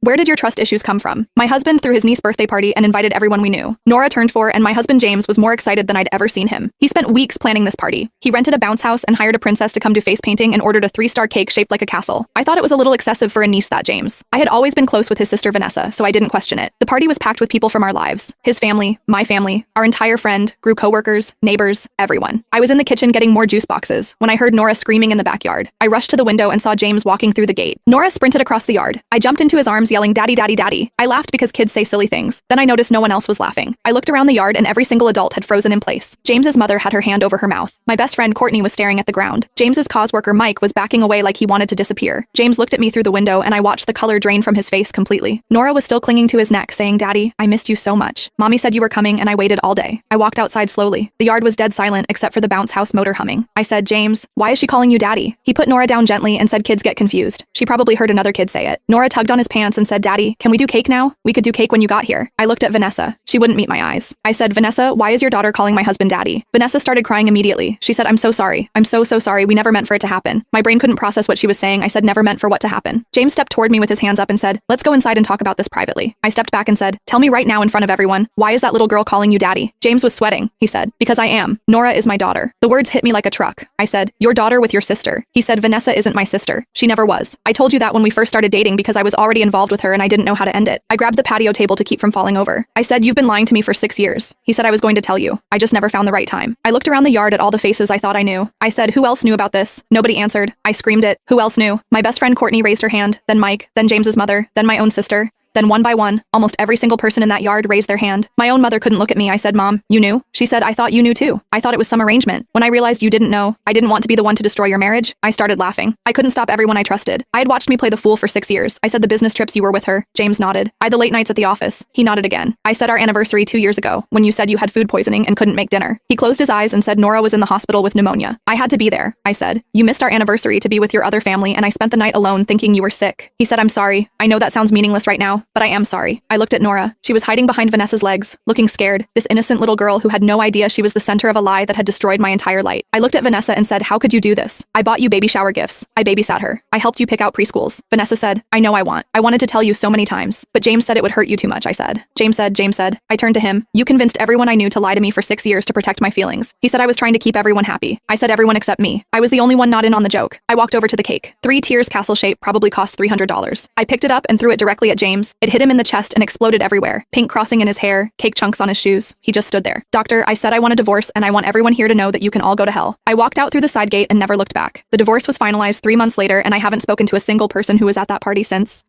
Where did your trust issues come from? My husband threw his niece's birthday party and invited everyone we knew. Nora turned 4 and my husband James was more excited than I'd ever seen him. He spent weeks planning this party. He rented a bounce house and hired a princess to come do face painting and ordered a 3-star cake shaped like a castle. I thought it was a little excessive for a niece that James. I had always been close with his sister Vanessa, so I didn't question it. The party was packed with people from our lives. His family, my family, our entire friend, grew coworkers, neighbors, everyone. I was in the kitchen getting more juice boxes when I heard Nora screaming in the backyard. I rushed to the window and saw James walking through the gate. Nora sprinted across the yard. I jumped into his arms yelling, "Daddy, daddy, daddy." I laughed because kids say silly things. Then I noticed no one else was laughing. I looked around the yard and every single adult had frozen in place. James's mother had her hand over her mouth. My best friend Courtney was staring at the ground. James's cause worker Mike was backing away like he wanted to disappear. James looked at me through the window and I watched the color drain from his face completely. Nora was still clinging to his neck saying, "Daddy, I missed you so much. Mommy said you were coming and I waited all day." I walked outside slowly. The yard was dead silent except for the bounce house motor humming. I said, "James, why is she calling you daddy?" He put Nora down gently and said kids get confused. She probably heard another kid say it. Nora tugged on his pants and said, "Daddy, can we do cake now? We could do cake when you got here." I looked at Vanessa. She wouldn't meet my eyes. I said, "Vanessa, why is your daughter calling my husband daddy?" Vanessa started crying immediately. She said, "I'm so sorry. I'm so sorry. We never meant for it to happen." My brain couldn't process what she was saying. I said, "Never meant for what to happen." James stepped toward me with his hands up and said, "Let's go inside and talk about this privately." I stepped back and said, "Tell me right now in front of everyone, why is that little girl calling you daddy?" James was sweating. He said, "Because I am. Nora is my daughter." The words hit me like a truck. I said, "Your daughter with your sister." He said, "Vanessa isn't my sister. She never was. I told you that when we first started dating because I was already involved with her and I didn't know how to end it." I grabbed the patio table to keep from falling over. I said, "You've been lying to me for 6 years." He said, "I was going to tell you. I just never found the right time." I looked around the yard at all the faces I thought I knew. I said, "Who else knew about this?" Nobody answered. I screamed it. Who else knew? My best friend Courtney raised her hand, then Mike, then James's mother, then my own sister. Then one by one, almost every single person in that yard raised their hand. My own mother couldn't look at me. I said, "Mom, you knew?" She said, "I thought you knew too. I thought it was some arrangement." When I realized you didn't know, I didn't want to be the one to destroy your marriage. I started laughing. I couldn't stop everyone I trusted. I had watched me play the fool for 6 years. I said the business trips you were with her. James nodded. I the late nights at the office. He nodded again. I said our anniversary 2 years ago, when you said you had food poisoning and couldn't make dinner. He closed his eyes and said Nora was in the hospital with pneumonia. I had to be there. I said, "You missed our anniversary to be with your other family and I spent the night alone thinking you were sick." He said, "I'm sorry. I know that sounds meaningless right now, but I am sorry." I looked at Nora. She was hiding behind Vanessa's legs, looking scared, this innocent little girl who had no idea she was the center of a lie that had destroyed my entire life. I looked at Vanessa and said, "How could you do this? I bought you baby shower gifts. I babysat her. I helped you pick out preschools." Vanessa said, "I know I wanted to tell you so many times, but James said it would hurt you too much." I said. James said. I turned to him. "You convinced everyone I knew to lie to me for 6 years to protect my feelings." He said I was trying to keep everyone happy. I said everyone except me. I was the only one not in on the joke. I walked over to the cake. 3 tiers castle shape probably cost $300. I picked it up and threw it directly at James. It hit him in the chest and exploded everywhere. Pink crossing in his hair, cake chunks on his shoes. He just stood there. "Doctor, I said I want a divorce and I want everyone here to know that you can all go to hell." I walked out through the side gate and never looked back. The divorce was finalized 3 months later and I haven't spoken to a single person who was at that party since.